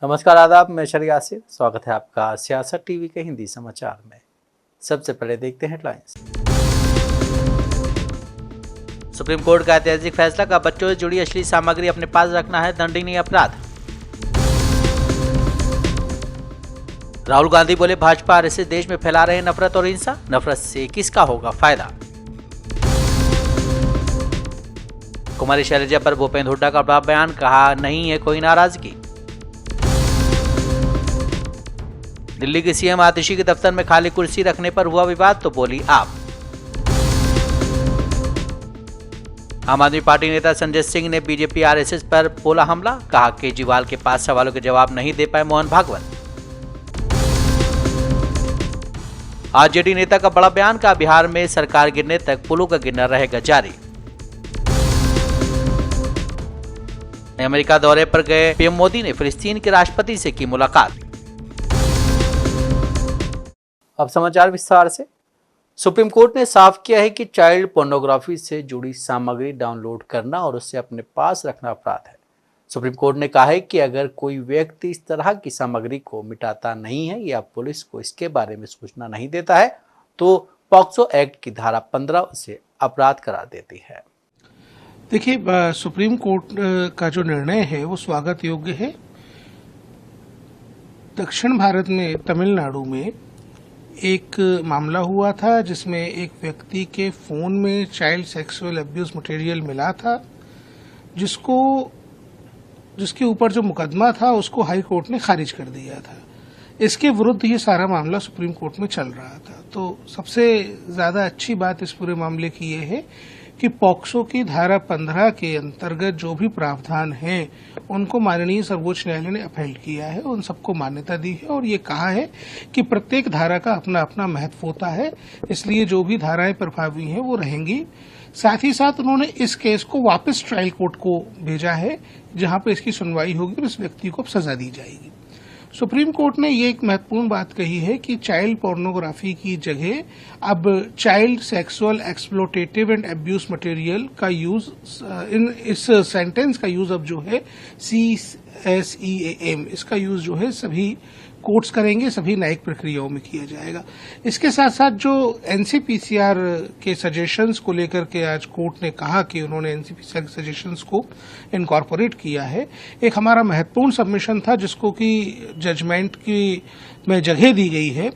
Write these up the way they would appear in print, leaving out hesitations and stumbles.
नमस्कार, आदाब। मैं शरी यासिर, स्वागत है आपका सियासत टीवी के हिंदी समाचार में। सबसे पहले देखते हैं हेडलाइंस। सुप्रीम कोर्ट का ऐतिहासिक फैसला का बच्चों से जुड़ी अश्लील सामग्री अपने पास रखना है दंडनीय अपराध। राहुल गांधी बोले भाजपा आरएसएस देश में फैला रहे नफरत और हिंसा, नफरत से किसका होगा फायदा। कुमारी शैलजा पर भूपेंद्र हुड्डा का बड़ा बयान, कहा नहीं है कोई नाराजगी। दिल्ली के सीएम आतिशी के दफ्तर में खाली कुर्सी रखने पर हुआ विवाद तो बोली आप। आम आदमी पार्टी नेता संजय सिंह ने बीजेपी आरएसएस पर बोला हमला, कहा केजरीवाल के पास सवालों के जवाब नहीं दे पाए मोहन भागवत। आरजेडी नेता का बड़ा बयान, कहा बिहार में सरकार गिरने तक पुलों का गिरना रहेगा जारी। अमेरिका दौरे पर गए पीएम मोदी ने फिलिस्तीन के राष्ट्रपति से की मुलाकात। अब समाचार विस्तार से। सुप्रीम कोर्ट ने साफ किया है कि चाइल्ड पोर्नोग्राफी से जुड़ी सामग्री डाउनलोड करना और उसे अपने पास रखना अपराध है। सुप्रीम कोर्ट ने कहा है कि अगर कोई व्यक्ति इस तरह की सामग्री को मिटाता नहीं है या पुलिस को इसके बारे में सूचना नहीं देता है तो पॉक्सो एक्ट की धारा 15 उसे अपराध करार देती है। देखिए, सुप्रीम कोर्ट का जो निर्णय है वो स्वागत योग्य है। दक्षिण भारत में तमिलनाडु में एक मामला हुआ था जिसमें एक व्यक्ति के फोन में चाइल्ड सेक्सुअल अब्यूज मटेरियल मिला था, जिसके ऊपर जो मुकदमा था उसको हाई कोर्ट ने खारिज कर दिया था। इसके विरुद्ध ये सारा मामला सुप्रीम कोर्ट में चल रहा था। तो सबसे ज्यादा अच्छी बात इस पूरे मामले की ये है कि पॉक्सो की धारा 15 के अंतर्गत जो भी प्रावधान हैं उनको माननीय सर्वोच्च न्यायालय ने अपहेल्ड किया है, उन सबको मान्यता दी है और ये कहा है कि प्रत्येक धारा का अपना अपना महत्व होता है, इसलिए जो भी धाराएं प्रभावी हैं वो रहेंगी। साथ ही साथ उन्होंने इस केस को वापस ट्रायल कोर्ट को भेजा है जहां पर इसकी सुनवाई होगी और इस व्यक्ति को सजा दी जाएगी। सुप्रीम कोर्ट ने ये एक महत्वपूर्ण बात कही है कि चाइल्ड पोर्नोग्राफी की जगह अब child sexual exploitative and abuse material का यूज इस सेंटेंस का यूज अब जो है CSEAM इसका यूज जो है सभी कोर्ट्स करेंगे, सभी न्यायिक प्रक्रियाओं में किया जाएगा। इसके साथ साथ जो एनसीपीसीआर के सजेशंस को लेकर के आज कोर्ट ने कहा कि उन्होंने एनसीपीसीआर के सजेशंस को इनकॉर्पोरेट किया है, एक हमारा महत्वपूर्ण सबमिशन था जिसको कि जजमेंट की में जगह दी गई है।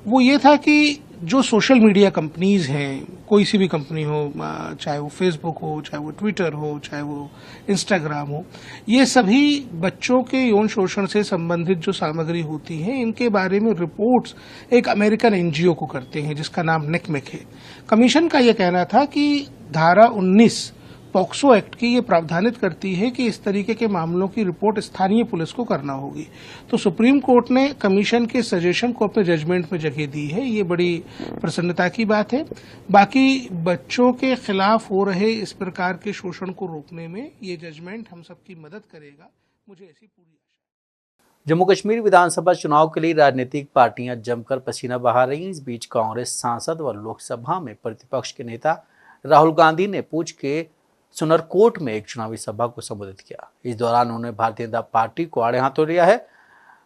वो ये था कि जो सोशल मीडिया कंपनीज हैं, कोई सी भी कंपनी हो, चाहे वो फेसबुक हो, चाहे वो ट्विटर हो, चाहे वो इंस्टाग्राम हो, ये सभी बच्चों के यौन शोषण से संबंधित जो सामग्री होती है इनके बारे में रिपोर्ट्स एक अमेरिकन एनजीओ को करते हैं जिसका नाम नेकमेक है। कमीशन का यह कहना था कि धारा 19 पॉक्सो एक्ट की ये प्रावधानित करती है कि इस तरीके के मामलों की रिपोर्ट स्थानीय पुलिस को करना होगी। तो सुप्रीम कोर्ट ने कमीशन के सजेशन को अपने जजमेंट में जगह दी है, ये बड़ी प्रसन्नता की बात है। बाकी बच्चों के खिलाफ हो रहे इस प्रकार के शोषण को रोकने में ये जजमेंट हम सबकी मदद करेगा, मुझे ऐसी पूरी आशा है। जम्मू कश्मीर विधानसभा चुनाव के लिए राजनीतिक पार्टियां जमकर पसीना बहा रही। इस बीच कांग्रेस सांसद व लोकसभा में प्रतिपक्ष के नेता राहुल गांधी ने पूंछ के सुनरकोट में एक चुनावी सभा को संबोधित किया। इस दौरान उन्होंने भारतीय जनता पार्टी को आड़े हाथों लिया है।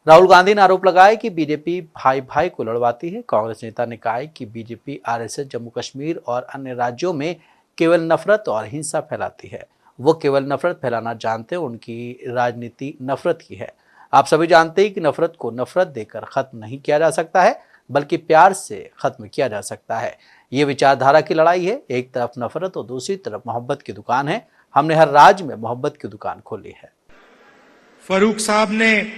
राहुल गांधी ने आरोप लगाया कि बीजेपी भाई भाई को लड़वाती है। कांग्रेस नेता ने कहा कि बीजेपी आरएसएस जम्मू कश्मीर और अन्य राज्यों में केवल नफरत और हिंसा फैलाती है। वो केवल नफरत फैलाना जानते हैं, उनकी राजनीति नफरत की है। आप सभी जानते हैं कि नफरत को नफरत देकर खत्म नहीं किया जा सकता है, बल्कि प्यार से खत्म किया जा सकता है। ये विचारधारा की लड़ाई है। एक तरफ नफरत और दूसरी तरफ मोहब्बत की दुकान है। हमने हर राज्य में मोहब्बत की दुकान खोली है। फरूक साहब ने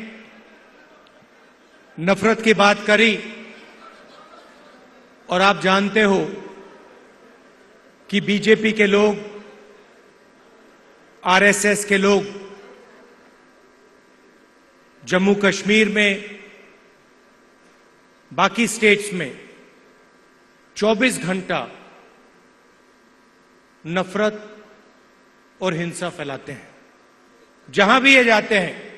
नफरत की बात करी और आप जानते हो कि बीजेपी के लोग, आरएसएस के लोग जम्मू कश्मीर में, बाकी स्टेट्स में 24 घंटा नफरत और हिंसा फैलाते हैं। जहां भी ये जाते हैं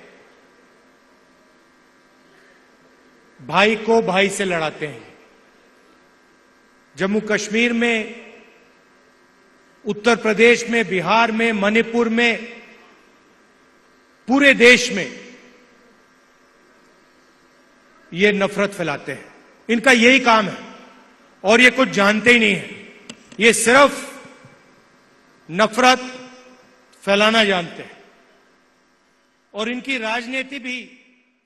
भाई को भाई से लड़ाते हैं। जम्मू कश्मीर में, उत्तर प्रदेश में, बिहार में, मणिपुर में, पूरे देश में ये नफरत फैलाते हैं। इनका यही काम है और ये कुछ जानते ही नहीं है। ये सिर्फ नफरत फैलाना जानते हैं और इनकी राजनीति भी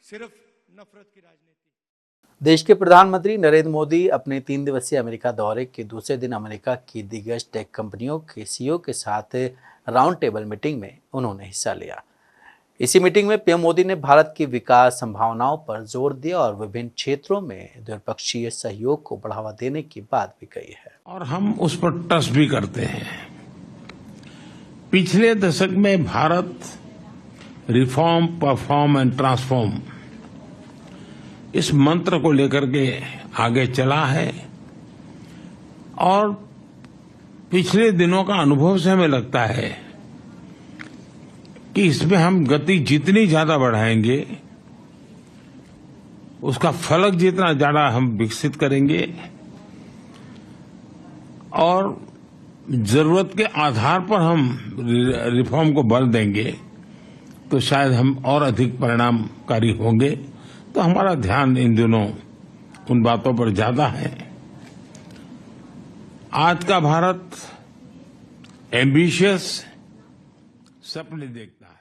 सिर्फ नफरत की राजनीति। देश के प्रधानमंत्री नरेंद्र मोदी अपने 3 दिवसीय अमेरिका दौरे के दूसरे दिन अमेरिका की दिग्गज टेक कंपनियों के सीईओ के साथ राउंड टेबल मीटिंग में उन्होंने हिस्सा लिया। इसी मीटिंग में पीएम मोदी ने भारत की विकास संभावनाओं पर जोर दिया और विभिन्न क्षेत्रों में द्विपक्षीय सहयोग को बढ़ावा देने की बात भी कही है। और हम उस पर ट्रस्ट भी करते हैं। पिछले दशक में Bharat reform, perform and transform इस मंत्र को लेकर के आगे चला है और पिछले दिनों का अनुभव से हमें लगता है कि इसमें हम गति जितनी ज्यादा बढ़ाएंगे, उसका फलक जितना ज्यादा हम विकसित करेंगे और जरूरत के आधार पर हम रिफॉर्म को बल देंगे तो शायद हम और अधिक परिणामकारी होंगे। तो हमारा ध्यान इन दिनों उन बातों पर ज्यादा है। आज का भारत एम्बिशियस सपने देखता है।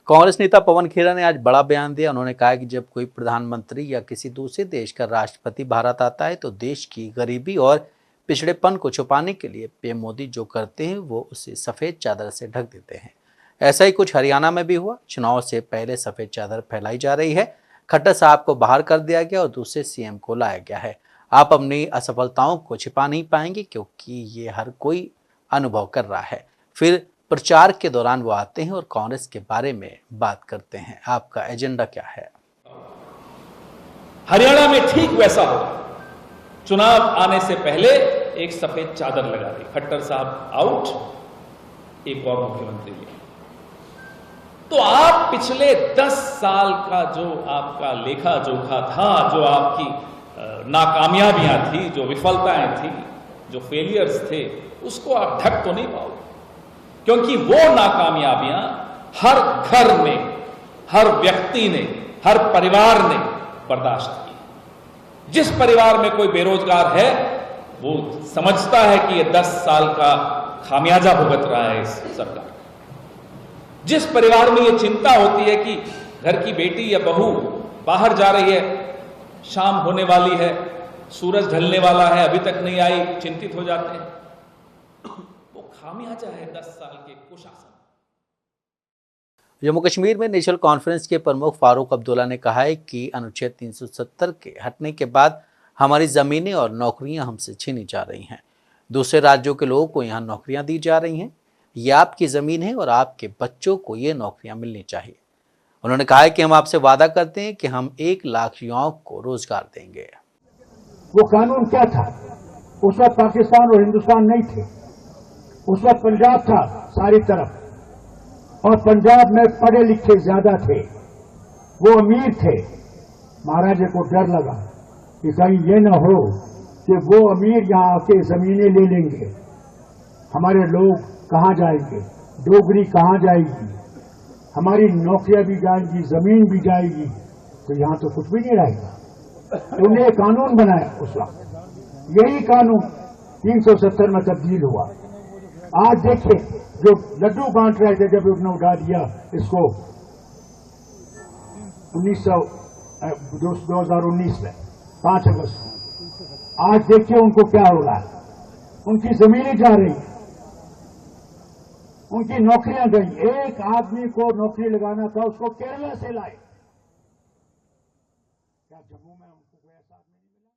कांग्रेस नेता पवन खेरा ने आज बड़ा बयान दिया। उन्होंने कहा कि जब कोई प्रधानमंत्री या किसी दूसरे देश का राष्ट्रपति भारत आता है तो देश की गरीबी और पिछड़ेपन को छुपाने के लिए पीएम मोदी जो करते हैं वो उसे सफेद चादर से ढक देते हैं। ऐसा ही कुछ हरियाणा में भी हुआ। चुनाव से पहले सफेद चादर फैलाई जा रही है। खट्टर साहब को बाहर कर दिया गया और दूसरे सीएम को लाया गया है। आप अपनी असफलताओं को छिपा नहीं पाएंगे क्योंकि ये हर कोई अनुभव कर रहा है। फिर प्रचार के दौरान वो आते हैं और कांग्रेस के बारे में बात करते हैं। आपका एजेंडा क्या है? हरियाणा में ठीक वैसा होगा। चुनाव आने से पहले एक सफेद चादर लगा दी, खट्टर साहब आउट, एक और मुख्यमंत्री ले। तो आप पिछले 10 साल का जो आपका लेखा जोखा था, जो आपकी नाकामयाबियां थी, जो विफलताएं थी, जो फेलियर्स थे, उसको आप ढक तो नहीं पाओगे क्योंकि वो नाकामयाबियां हर घर में, हर व्यक्ति ने, हर परिवार ने बर्दाश्त की। जिस परिवार में कोई बेरोजगार है वो समझता है कि ये 10 साल का खामियाजा भुगत रहा है इस सरकार। जिस परिवार में ये चिंता होती है कि घर की बेटी या बहू बाहर जा रही है, शाम होने वाली है, सूरज ढलने वाला है, अभी तक नहीं आई, चिंतित हो जाते हैं। वो खामियाजा है 10 साल के कुशासन। जम्मू कश्मीर में नेशनल कॉन्फ्रेंस के प्रमुख फारूक अब्दुल्ला ने कहा है कि अनुच्छेद 370 के हटने के बाद हमारी जमीनें और नौकरियां हमसे छीनी जा रही हैं। दूसरे राज्यों के लोगों को यहां नौकरियां दी जा रही हैं। ये आपकी जमीन है और आपके बच्चों को ये नौकरियां मिलनी चाहिए। उन्होंने कहा है कि हम आपसे वादा करते हैं कि हम 1 लाख युवाओं को रोजगार देंगे। वो कानून क्या था? उस वक्त पाकिस्तान और हिंदुस्तान नहीं थे। उस वक्त पंजाब था सारी तरफ और पंजाब में पढ़े लिखे ज्यादा थे, वो अमीर थे। महाराजे को डर लगा कि कहीं ये न हो कि वो अमीर यहां आके जमीनें ले लेंगे, हमारे लोग कहां जाएंगे, डोगरी कहां जाएगी, हमारी नौकरियां भी जाएंगी, जमीन भी जाएगी, तो यहां तो कुछ भी नहीं रहेगा। उन्हें कानून बनाया उस वक्त। यही कानून 370 में तब्दील हुआ। आज देखिए जो लड्डू बांट रहे थे जब उन्होंने उठा दिया इसको 2019 में 5 अगस्त, आज देखिए उनको क्या हो रहा है। उनकी जमीनें जा रही, उनकी नौकरियां गई। एक आदमी को नौकरी लगाना था, उसको केरला से लाए। क्या जम्मू में उनको कोई ऐसा आदमी नहीं मिला?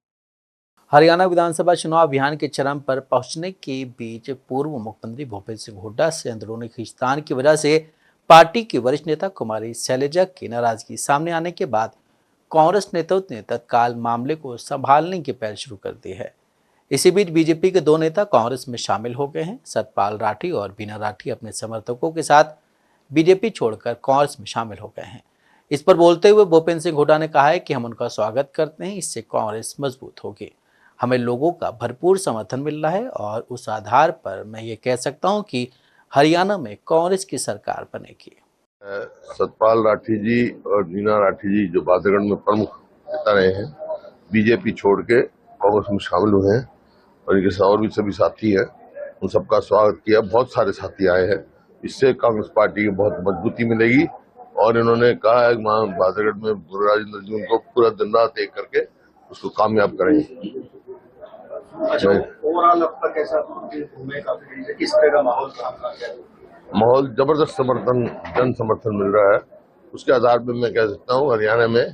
हरियाणा विधानसभा चुनाव अभियान के चरम पर पहुंचने के बीच पूर्व मुख्यमंत्री भूपेंद्र सिंह हुड्डा से अंदरूनी खींचतान की वजह से पार्टी की वरिष्ठ नेता कुमारी शैलजा की नाराजगी सामने आने के बाद कांग्रेस नेतृत्व ने तत्काल मामले को संभालने की पहल शुरू कर दी है। इसी बीच बीजेपी के 2 नेता कांग्रेस में शामिल हो गए हैं। सतपाल राठी और बीना राठी अपने समर्थकों के साथ बीजेपी छोड़कर कांग्रेस में शामिल हो गए हैं। इस पर बोलते हुए भूपेंद्र सिंह हुड्डा ने कहा है कि हम उनका स्वागत करते हैं, इससे कांग्रेस मजबूत होगी। हमें लोगों का भरपूर समर्थन मिल रहा है और उस आधार पर मैं ये कह सकता हूं कि हरियाणा में कांग्रेस की सरकार बनेगी। सतपाल राठी जी और बीना राठी जी जो बादरगढ़ में प्रमुख बता रहे हैं। बीजेपी छोड़ के कांग्रेस में शामिल हुए हैं और इनके साथ और भी सभी साथी हैं, उन सबका स्वागत किया। बहुत सारे साथी आए हैं, इससे कांग्रेस पार्टी को बहुत मजबूती मिलेगी। और इन्होंने कहा है वहाँ बादरगढ़ में राजेंद्र जी उनको पूरा दिन रात एक करके उसको कामयाब करेंगे। अच्छा, ओवरऑल अब तक कैसा घूमे, काफी किस तरह का माहौल था? माहौल जबरदस्त समर्थन, जन समर्थन मिल रहा है। उसके आधार पर मैं कह सकता हूँ हरियाणा में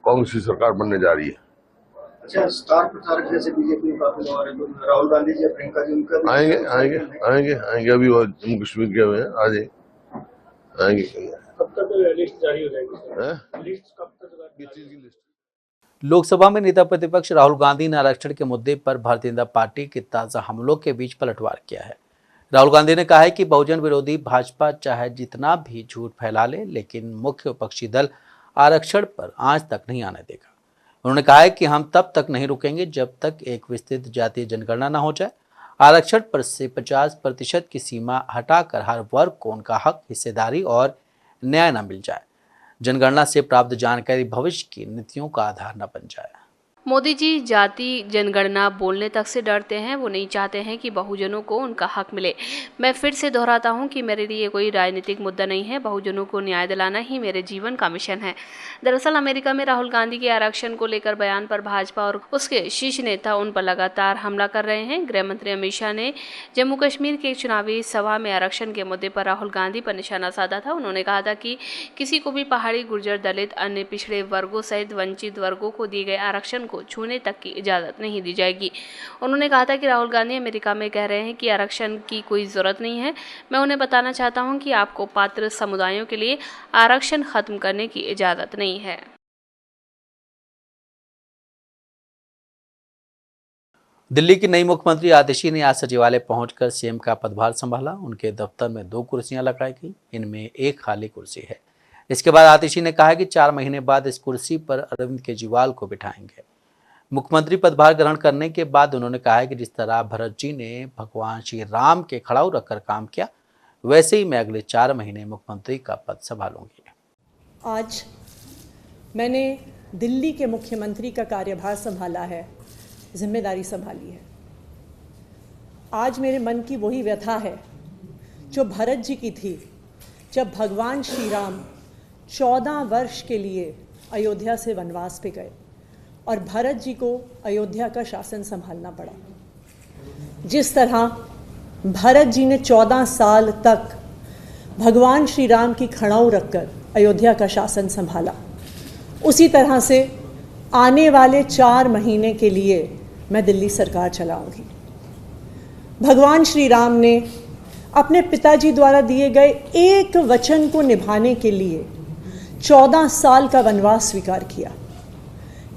कांग्रेस की सरकार बनने जा रही है। अच्छा, स्टार प्रचारक जैसे बीजेपी में काफी लोग आ रहे हैं, राहुल गांधी जी, प्रियंका जी, उनका भी आएंगे अभी वो जम्मू कश्मीर गए हुए हैं, आज आएंगे। कब तक लिस्ट जारी हो जाएगी? लिस्ट कब तक? लोकसभा में नेता प्रतिपक्ष राहुल गांधी ने आरक्षण के मुद्दे पर भारतीय जनता पार्टी के ताजा हमलों के बीच पलटवार किया है। राहुल गांधी ने कहा है कि बहुजन विरोधी भाजपा चाहे जितना भी झूठ फैला ले, लेकिन मुख्य विपक्षी दल आरक्षण पर आज तक नहीं आने देगा। उन्होंने कहा है कि हम तब तक नहीं रुकेंगे जब तक एक विस्तृत जातीय जनगणना न हो जाए। आरक्षण पर से 50% की सीमा हटाकर हर वर्ग को उनका हक, हिस्सेदारी और न्याय न मिल जाए। जनगणना से प्राप्त जानकारी भविष्य की नीतियों का आधार न बन जाए। मोदी जी जाति जनगणना बोलने तक से डरते हैं। वो नहीं चाहते हैं कि बहुजनों को उनका हक मिले। मैं फिर से दोहराता हूं कि मेरे लिए कोई राजनीतिक मुद्दा नहीं है, बहुजनों को न्याय दिलाना ही मेरे जीवन का मिशन है। दरअसल अमेरिका में राहुल गांधी के आरक्षण को लेकर बयान पर भाजपा और उसके शीर्ष नेता उन पर लगातार हमला कर रहे हैं। गृह मंत्री अमित शाह ने जम्मू कश्मीर के एक चुनावी सभा में आरक्षण के मुद्दे पर राहुल गांधी पर निशाना साधा था। उन्होंने कहा था कि किसी को भी पहाड़ी, गुर्जर, दलित, अन्य पिछड़े वर्गों सहित वंचित वर्गों को दिए गए आरक्षण को छूने तक की इजाजत नहीं दी जाएगी। उन्होंने कहा था कि राहुल गांधी अमेरिका में कह रहे हैं कि आरक्षण की कोई जरूरत नहीं है। मैं उन्हें बताना चाहता हूं कि आपको पात्र समुदायों के लिए आरक्षण खत्म करने की इजाजत नहीं है। दिल्ली की नई मुख्यमंत्री आतिशी ने आज सचिवालय पहुंचकर सीएम का पदभार संभाला। उनके दफ्तर में 2 कुर्सियां लगाई गई, इनमें एक खाली कुर्सी है। इसके बाद आतिशी ने कहा कि 4 महीने बाद इस कुर्सी पर अरविंद केजरीवाल को बिठाएंगे। मुख्यमंत्री पदभार ग्रहण करने के बाद उन्होंने कहा है कि जिस तरह भरत जी ने भगवान श्री राम के खड़ाऊ रखकर काम किया, वैसे ही मैं अगले 4 महीने मुख्यमंत्री का पद संभालूंगी। आज मैंने दिल्ली के मुख्यमंत्री का कार्यभार संभाला है, जिम्मेदारी संभाली है। आज मेरे मन की वही व्यथा है जो भरत जी की थी, जब भगवान श्री राम 14 वर्ष के लिए अयोध्या से वनवास पे गए और भरत जी को अयोध्या का शासन संभालना पड़ा। जिस तरह भरत जी ने 14 साल तक भगवान श्री राम की खड़ाऊ रखकर अयोध्या का शासन संभाला, उसी तरह से आने वाले 4 महीने के लिए मैं दिल्ली सरकार चलाऊंगी। भगवान श्री राम ने अपने पिताजी द्वारा दिए गए एक वचन को निभाने के लिए 14 साल का वनवास स्वीकार किया।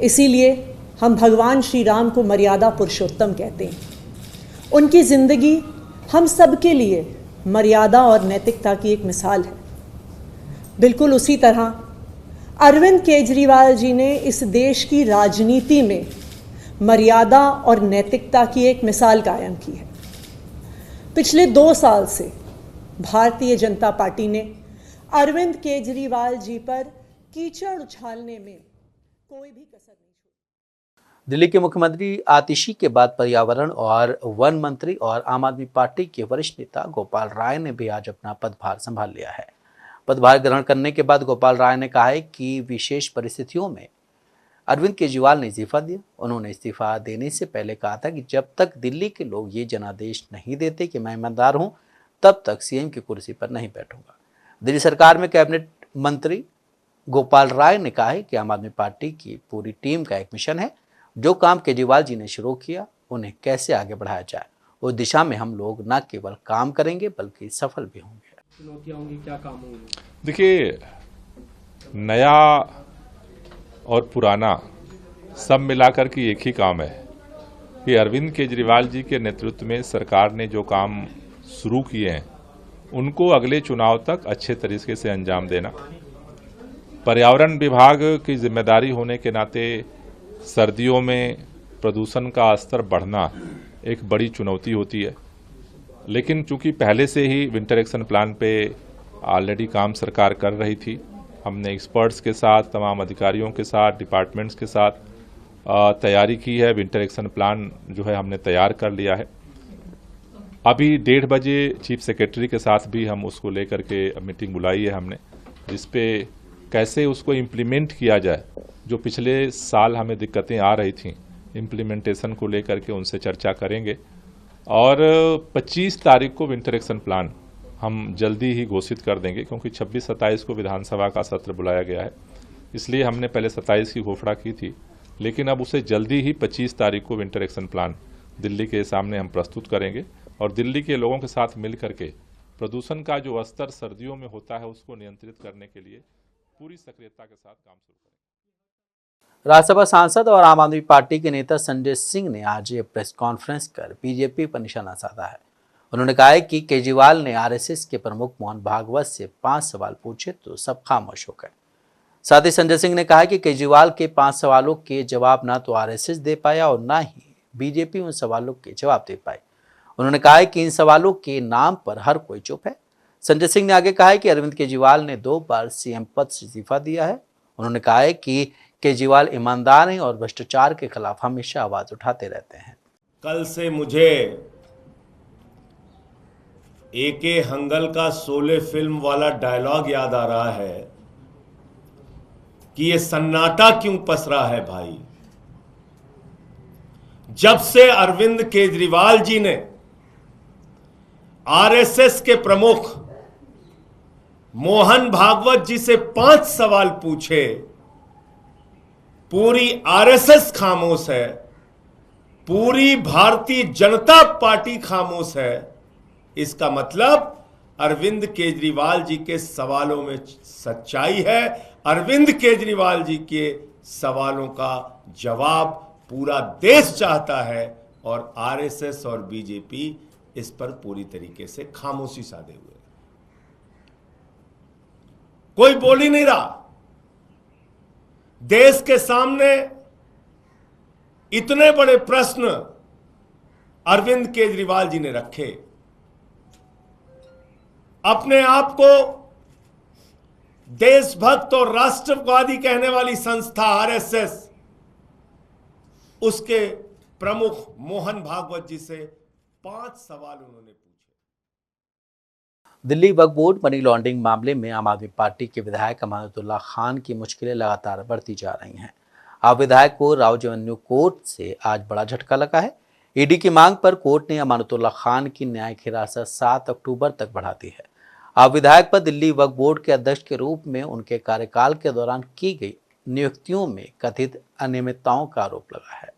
इसीलिए हम भगवान श्री राम को मर्यादा पुरुषोत्तम कहते हैं। उनकी जिंदगी हम सबके लिए मर्यादा और नैतिकता की एक मिसाल है। बिल्कुल उसी तरह अरविंद केजरीवाल जी ने इस देश की राजनीति में मर्यादा और नैतिकता की एक मिसाल कायम की है। पिछले 2 साल से भारतीय जनता पार्टी ने अरविंद केजरीवाल जी पर कीचड़ उछालने में कोई भी कसर नहीं छोड़ी। दिल्ली के मुख्यमंत्री आतिशी के बाद पर्यावरण और वन मंत्री और आम आदमी पार्टी के वरिष्ठ नेता गोपाल राय ने भी आज अपना पदभार संभाल लिया है। पदभार ग्रहण करने के बाद गोपाल राय ने कहा है कि विशेष परिस्थितियों में अरविंद केजरीवाल ने इस्तीफा दिया। उन्होंने इस्तीफा देने से पहले कहा था कि जब तक दिल्ली के लोग ये जनादेश नहीं देते कि मैं ईमानदार हूं, तब तक सीएम की कुर्सी पर नहीं बैठूंगा। दिल्ली सरकार में कैबिनेट मंत्री गोपाल राय ने कहा है कि आम आदमी पार्टी की पूरी टीम का एक मिशन है। जो काम केजरीवाल जी ने शुरू किया, उन्हें कैसे आगे बढ़ाया जाए, उस दिशा में हम लोग न केवल काम करेंगे बल्कि सफल भी होंगे। चुनौतियां होंगी, क्या काम होंगे? देखिए, नया और पुराना सब मिलाकर के एक ही काम है कि अरविंद केजरीवाल जी के नेतृत्व में सरकार ने जो काम शुरू किए हैं उनको अगले चुनाव तक अच्छे तरीके से अंजाम देना। पर्यावरण विभाग की जिम्मेदारी होने के नाते सर्दियों में प्रदूषण का स्तर बढ़ना एक बड़ी चुनौती होती है, लेकिन चूंकि पहले से ही विंटर एक्शन प्लान पे ऑलरेडी काम सरकार कर रही थी, हमने एक्सपर्ट्स के साथ, तमाम अधिकारियों के साथ, डिपार्टमेंट्स के साथ तैयारी की है। विंटर एक्शन प्लान जो है हमने तैयार कर लिया है। अभी 1:30 बजे चीफ सेक्रेटरी के साथ भी हम उसको लेकर के मीटिंग बुलाई है हमने, जिसपे कैसे उसको इम्प्लीमेंट किया जाए। जो पिछले साल हमें दिक्कतें आ रही थी, इम्प्लीमेंटेशन को लेकर के उनसे चर्चा करेंगे। और 25 तारीख को विंटर एक्शन प्लान हम जल्दी ही घोषित कर देंगे, क्योंकि 26-27 को विधानसभा का सत्र बुलाया गया है। इसलिए हमने पहले 27 की घोषणा की थी, लेकिन अब उसे जल्दी ही 25 तारीख को विंटर एक्शन प्लान दिल्ली के सामने हम प्रस्तुत करेंगे और दिल्ली के लोगों के साथ मिल करके प्रदूषण का जो स्तर सर्दियों में होता है उसको नियंत्रित करने के लिए पूरी सक्रियता के साथ काम शुरू करेंगे। राज्यसभा सांसद और आम आदमी पार्टी के नेता संजय सिंह ने आज ये प्रेस कॉन्फ्रेंस कर बीजेपी पर निशाना साधा है। उन्होंने कहा है कि केजरीवाल ने आरएसएस के प्रमुख मोहन भागवत से 5 सवाल पूछे तो सब खामोश हो गए। साथ ही संजय सिंह ने कहा कि केजरीवाल के 5 सवालों के जवाब ना तो आरएसएस दे पाया और ना ही बीजेपी उन सवालों के जवाब दे पाई। उन्होंने कहा है कि इन सवालों के नाम पर हर कोई चुप है। संजय सिंह ने आगे कहा है कि अरविंद केजरीवाल ने 2 बार सीएम पद से इस्तीफा दिया है। उन्होंने कहा है कि केजरीवाल ईमानदार हैं और भ्रष्टाचार के खिलाफ हमेशा आवाज उठाते रहते हैं। कल से मुझे एके हंगल का शोले फिल्म वाला डायलॉग याद आ रहा है कि ये सन्नाटा क्यों पसरा है भाई। जब से अरविंद केजरीवाल जी ने आरएसएस के प्रमुख मोहन भागवत जी से 5 सवाल पूछे, पूरी आरएसएस खामोश है, पूरी भारतीय जनता पार्टी खामोश है। इसका मतलब अरविंद केजरीवाल जी के सवालों में सच्चाई है। अरविंद केजरीवाल जी के सवालों का जवाब पूरा देश चाहता है और आरएसएस और बीजेपी इस पर पूरी तरीके से खामोशी साधे हुए। कोई बोल ही नहीं रहा। देश के सामने इतने बड़े प्रश्न अरविंद केजरीवाल जी ने रखे। अपने आप को देशभक्त और राष्ट्रवादी कहने वाली संस्था आरएसएस, उसके प्रमुख मोहन भागवत जी से 5 सवाल उन्होंने पूछे। Delhi Waqf board money laundering मामले में आम आदमी पार्टी के विधायक अमानतुल्लाह खान की मुश्किलें लगातार बढ़ती जा रही हैं। अब विधायक को राउज एवेन्यू कोर्ट से आज बड़ा झटका लगा है। ईडी की मांग पर कोर्ट ने अमानतुल्लाह खान की न्यायिक हिरासत 7 अक्टूबर तक बढ़ा दी है। अब विधायक पर दिल्ली वक्फ बोर्ड के अध्यक्ष के रूप में उनके कार्यकाल के दौरान की गई नियुक्तियों में कथित अनियमितताओं का आरोप लगा है।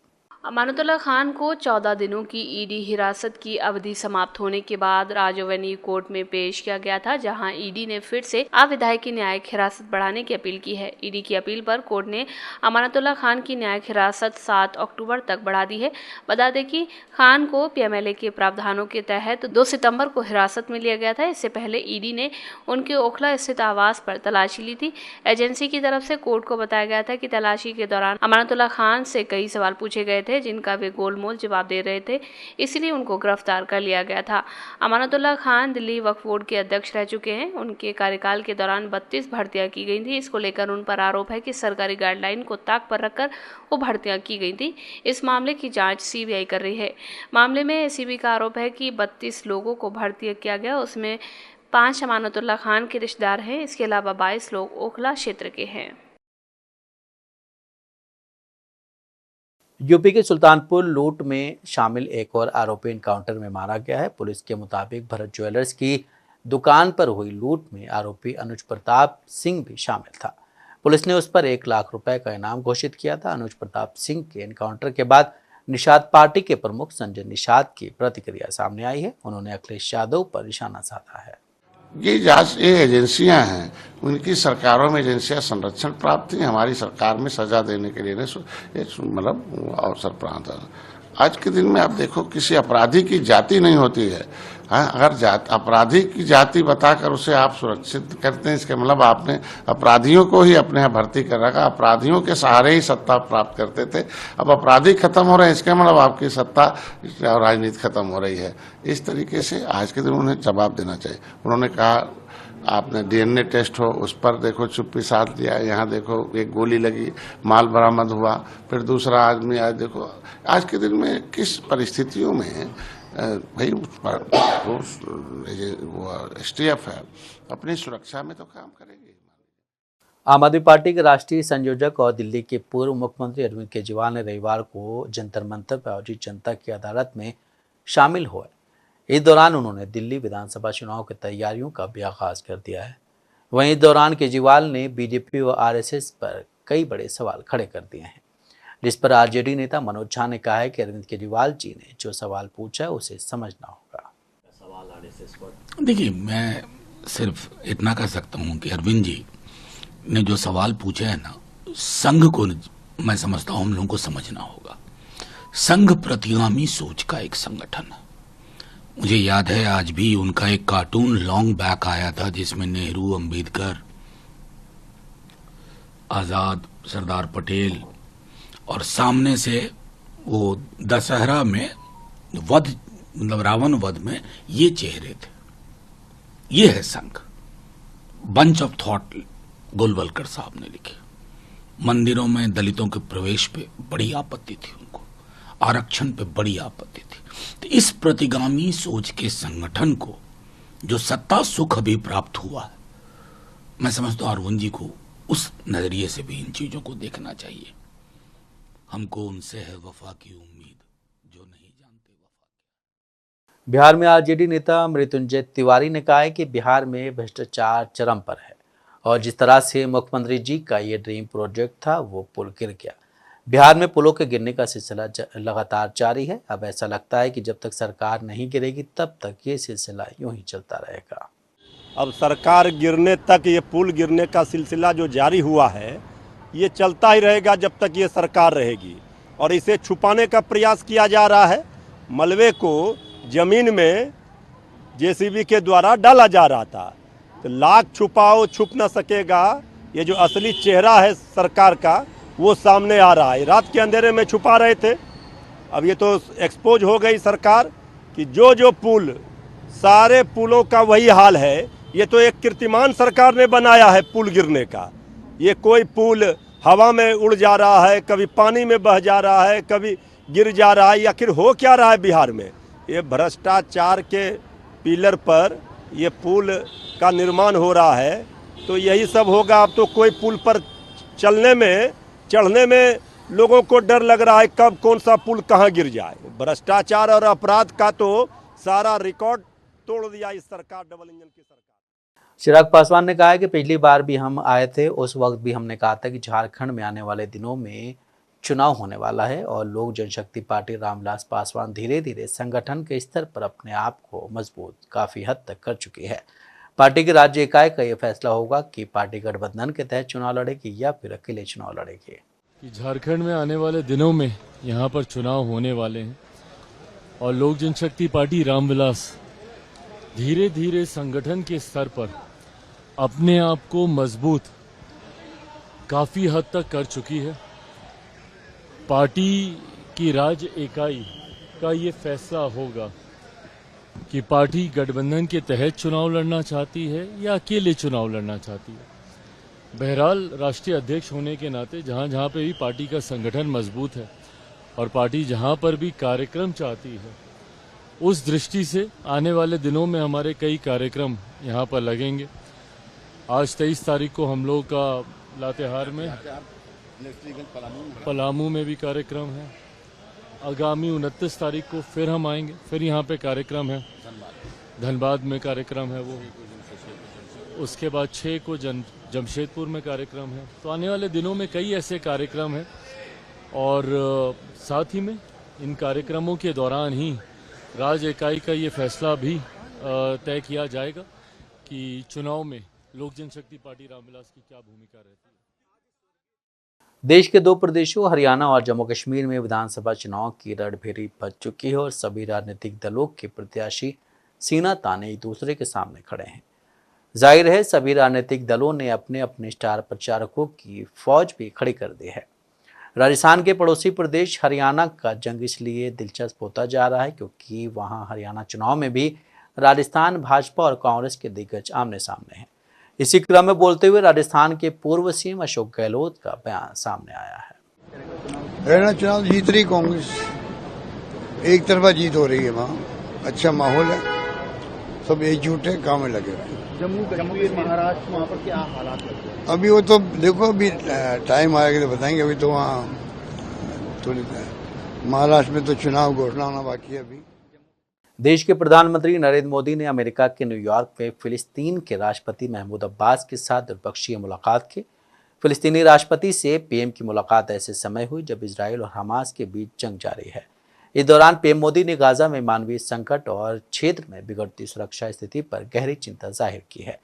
अमानतुल्लाह खान को 14 दिनों की ईडी हिरासत की अवधि समाप्त होने के बाद राउज एवेन्यू कोर्ट में पेश किया गया था, जहां ईडी ने फिर से विधायक की न्यायिक हिरासत बढ़ाने की अपील की है। ईडी की अपील पर कोर्ट ने अमानतुल्लाह खान की न्यायिक हिरासत 7 अक्टूबर तक बढ़ा दी है। बता दें कि खान को पीएमएलए के प्रावधानों के तहत 2 सितंबर को हिरासत में लिया गया था। इससे पहले ईडी ने उनके ओखला स्थित आवास पर तलाशी ली थी। एजेंसी की तरफ से कोर्ट को बताया गया था कि तलाशी के दौरान अमानतुल्लाह खान से कई सवाल पूछे गए थे जिनका वे गोलमोल जवाब दे रहे थे, इसलिए उनको गिरफ्तार कर लिया गया था। अमानतुल्लाह खान दिल्ली वक्फ बोर्ड के अध्यक्ष रह चुके हैं। उनके कार्यकाल के दौरान 32 भर्तियां की गई थी। इसको लेकर उन पर आरोप है कि सरकारी गाइडलाइन को ताक पर रखकर वो भर्तियां की गई थी। इस मामले की जांच सीबीआई कर रही है। मामले में एसीबी का आरोप है कि 32 लोगों को भर्ती किया गया, उसमें 5 अमानतुल्लाह खान के रिश्तेदार हैं। इसके अलावा 22 लोग ओखला क्षेत्र के हैं। यूपी के सुल्तानपुर लूट में शामिल एक और आरोपी एनकाउंटर में मारा गया है। पुलिस के मुताबिक भरत ज्वेलर्स की दुकान पर हुई लूट में आरोपी अनुज प्रताप सिंह भी शामिल था। पुलिस ने उस पर 1 लाख रुपए का इनाम घोषित किया था। अनुज प्रताप सिंह के एनकाउंटर के बाद निषाद पार्टी के प्रमुख संजय निषाद की प्रतिक्रिया सामने आई है। उन्होंने अखिलेश यादव पर निशाना साधा है। ये एजेंसियां हैं, उनकी सरकारों में एजेंसियां संरक्षण प्राप्त थी, हमारी सरकार में सजा देने के लिए मतलब अवसर प्राप्त है। आज के दिन में आप देखो किसी अपराधी की जाति नहीं होती है। अगर अपराधी की जाति बताकर उसे आप सुरक्षित करते हैं, इसके मतलब आपने अपराधियों को ही अपने यहाँ भर्ती कर रखा। अपराधियों के सहारे ही सत्ता प्राप्त करते थे, अब अपराधी खत्म हो रहे हैं, इसके मतलब आपकी सत्ता और राजनीति खत्म हो रही है। इस तरीके से आज के दिन उन्हें जवाब देना चाहिए। उन्होंने कहा आपने डीएनए टेस्ट हो उस पर देखो चुप्पी साध लिया, यहाँ देखो एक गोली लगी, माल बरामद हुआ, फिर दूसरा आदमी आज देखो आज के दिन में किस परिस्थितियों में भाई वो एसटीएफ है अपनी सुरक्षा में तो काम करेगी। आम आदमी पार्टी के राष्ट्रीय संयोजक और दिल्ली के पूर्व मुख्यमंत्री अरविंद केजरीवाल ने रविवार को जंतर मंतर पर आयोजित जनता की अदालत में शामिल हुए। इस दौरान उन्होंने दिल्ली विधानसभा चुनाव की तैयारियों का भी आगाज कर दिया है। वहीं इस दौरान केजरीवाल ने बीजेपी और आरएसएस पर कई बड़े सवाल खड़े कर दिए हैं, जिस पर आरजेडी नेता मनोज झा ने कहा है कि अरविंद केजरीवाल जी ने जो सवाल पूछा है उसे समझना होगा। देखिए, मैं सिर्फ इतना कह सकता हूं कि अरविंद जी ने जो सवाल पूछे है ना, संघ को मैं समझता हूं हम लोगों को समझना होगा। संघ प्रतिगामी सोच का एक संगठन है। मुझे याद है आज भी उनका एक कार्टून लॉन्ग बैक आया था जिसमें नेहरू, अंबेडकर, आजाद, सरदार पटेल और सामने से वो दशहरा में वध मतलब रावण वध में ये चेहरे थे। ये है संघ। बंच ऑफ थॉट गोलवलकर साहब ने लिखे। मंदिरों में दलितों के प्रवेश पे बड़ी आपत्ति थी उनको, आरक्षण पे बड़ी आपत्ति थी। तो इस प्रतिगामी सोच के संगठन को जो सत्ता सुख अभी प्राप्त हुआ है, मैं समझता हूं अरविंद जी को उस नजरिए से भी इन चीजों को देखना चाहिए। हमको उनसे है वफा की उम्मीद जो नहीं जानते वफा। बिहार में आरजेडी नेता मृत्युंजय तिवारी ने कहा है कि बिहार में भ्रष्टाचार चरम पर है और जिस तरह से मुख्यमंत्री जी का ये ड्रीम प्रोजेक्ट था वो पुल गिर गया। बिहार में पुलों के गिरने का सिलसिला लगातार जारी है। अब ऐसा लगता है कि जब तक सरकार नहीं गिरेगी तब तक ये सिलसिला यूं ही चलता रहेगा। अब सरकार गिरने तक, ये पुल गिरने का सिलसिला जो जारी हुआ है ये चलता ही रहेगा जब तक ये सरकार रहेगी। और इसे छुपाने का प्रयास किया जा रहा है। मलबे को जमीन में जेसीबी के द्वारा डाला जा रहा था। तो लाख छुपाओ छुप न सकेगा। ये जो असली चेहरा है सरकार का वो सामने आ रहा है। रात के अंधेरे में छुपा रहे थे, अब ये तो एक्सपोज हो गई सरकार कि जो पुल, सारे पुलों का वही हाल है। ये तो एक कीर्तिमान सरकार ने बनाया है पुल गिरने का। ये कोई पुल हवा में उड़ जा रहा है, कभी पानी में बह जा रहा है, कभी गिर जा रहा है। आखिर हो क्या रहा है बिहार में? ये भ्रष्टाचार के पिलर पर ये पुल का निर्माण हो रहा है। तो यही सब होगा। अब तो कोई पुल पर चढ़ने में लोगों को डर लग रहा है कब कौन सा पुल कहां गिर जाए। भ्रष्टाचार और अपराध का तो सारा रिकॉर्ड तोड़ दिया इस सरकार, डबल इंजन की सरकार। चिराग पासवान ने कहा है कि पिछली बार भी हम आए थे, उस वक्त भी हमने कहा था कि झारखंड में आने वाले दिनों में चुनाव होने वाला है और लोक जनशक्ति पार्टी रामविलास पासवान धीरे धीरे संगठन के स्तर पर अपने आप को मजबूत काफी हद तक कर चुकी है। पार्टी की राज्य इकाई का यह फैसला होगा कि पार्टी गठबंधन के तहत चुनाव लड़ेगी या फिर अकेले चुनाव लड़ेगी। झारखंड में आने वाले दिनों में यहाँ पर चुनाव होने वाले हैं और लोक जनशक्ति पार्टी रामविलास धीरे धीरे संगठन के स्तर पर अपने आप को मजबूत काफी हद तक कर चुकी है। पार्टी की राज्य इकाई का ये फैसला होगा कि पार्टी गठबंधन के तहत चुनाव लड़ना चाहती है या अकेले चुनाव लड़ना चाहती है। बहरहाल राष्ट्रीय अध्यक्ष होने के नाते जहां जहां पे भी पार्टी का संगठन मजबूत है और पार्टी जहां पर भी कार्यक्रम चाहती है, उस दृष्टि से आने वाले दिनों में हमारे कई कार्यक्रम यहां पर लगेंगे। आज 23 तारीख को हम लोग का लातेहार में, पलामू में भी कार्यक्रम है। आगामी 29 तारीख को फिर हम आएंगे, फिर यहाँ पे कार्यक्रम है। धनबाद में कार्यक्रम है वो। उसके बाद 6 को जमशेदपुर में कार्यक्रम है। तो आने वाले दिनों में कई ऐसे कार्यक्रम हैं और साथ ही में इन कार्यक्रमों के दौरान ही राज्य इकाई का ये फैसला भी तय किया जाएगा कि चुनाव में लोक जनशक्ति पार्टी रामविलास की क्या भूमिका रहती है। देश के 2 प्रदेशों हरियाणा और जम्मू कश्मीर में विधानसभा चुनाव की रणभेरी बज चुकी है और सभी राजनीतिक दलों के प्रत्याशी सीना ताने एक दूसरे के सामने खड़े हैं। जाहिर है सभी राजनीतिक दलों ने अपने अपने स्टार प्रचारकों की फौज भी खड़ी कर दी है। राजस्थान के पड़ोसी प्रदेश हरियाणा का जंग इसलिए दिलचस्प होता जा रहा है क्योंकि वहां हरियाणा चुनाव में भी राजस्थान भाजपा और कांग्रेस के दिग्गज आमने सामने हैं। इसी क्रम में बोलते हुए राजस्थान के पूर्व सीएम अशोक गहलोत का बयान सामने आया है। हरियाणा चुनाव जीत रही कांग्रेस, एक तरफा जीत हो रही है, वहाँ अच्छा माहौल है, सब एकजुट है, काम में लगे हुए हैं। जम्मू कश्मीर महाराष्ट्र वहाँ पर क्या हालात है? अभी वो तो देखो, अभी टाइम आएगा तो बताएंगे। अभी तो वहाँ थोड़ी महाराष्ट्र में तो चुनाव घोषणा होना बाकी है अभी। देश के प्रधानमंत्री नरेंद्र मोदी ने अमेरिका के न्यूयॉर्क में फिलिस्तीन के राष्ट्रपति महमूद अब्बास के साथ द्विपक्षीय मुलाकात की। फिलिस्तीनी राष्ट्रपति से पीएम की मुलाकात ऐसे समय हुई जब इजराइल और हमास के बीच जंग जारी है। इस दौरान पीएम मोदी ने गाजा में मानवीय संकट और क्षेत्र में बिगड़ती सुरक्षा स्थिति पर गहरी चिंता जाहिर की है।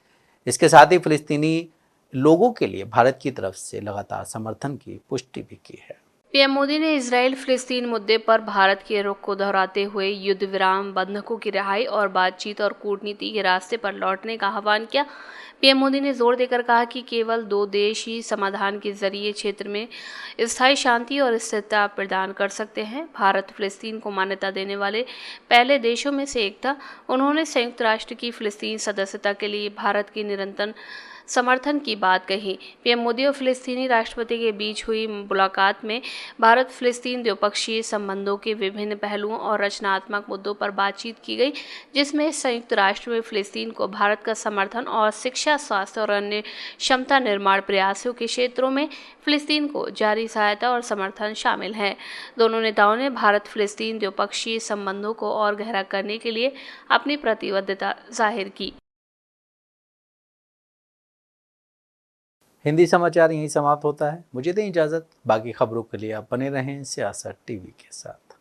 इसके साथ ही फिलिस्तीनी लोगों के लिए भारत की तरफ से लगातार समर्थन की पुष्टि भी की है। पीएम मोदी ने इजराइल फिलिस्तीन मुद्दे पर भारत के रुख को दोहराते हुए युद्ध विराम, बंधकों की रिहाई और बातचीत और कूटनीति के रास्ते पर लौटने का आह्वान किया। पीएम मोदी ने जोर देकर कहा कि केवल 2 देश ही समाधान के जरिए क्षेत्र में स्थायी शांति और स्थिरता प्रदान कर सकते हैं। भारत फिलिस्तीन को मान्यता देने वाले पहले देशों में से एक था। उन्होंने संयुक्त राष्ट्र की फिलिस्तीन सदस्यता के लिए भारत की निरंतर समर्थन की बात कही। पीएम मोदी और फिलिस्तीनी राष्ट्रपति के बीच हुई मुलाकात में भारत फिलिस्तीन द्विपक्षीय संबंधों के विभिन्न पहलुओं और रचनात्मक मुद्दों पर बातचीत की गई, जिसमें संयुक्त राष्ट्र में फिलिस्तीन को भारत का समर्थन और शिक्षा, स्वास्थ्य और अन्य क्षमता निर्माण प्रयासों के क्षेत्रों में फिलिस्तीन को जारी सहायता और समर्थन शामिल है। दोनों नेताओं ने भारत फिलिस्तीन द्विपक्षीय संबंधों को और गहरा करने के लिए अपनी प्रतिबद्धता जाहिर की। हिंदी समाचार यहीं समाप्त होता है। मुझे दें इजाजत। बाकी खबरों के लिए आप बने रहें सियासत टीवी के साथ।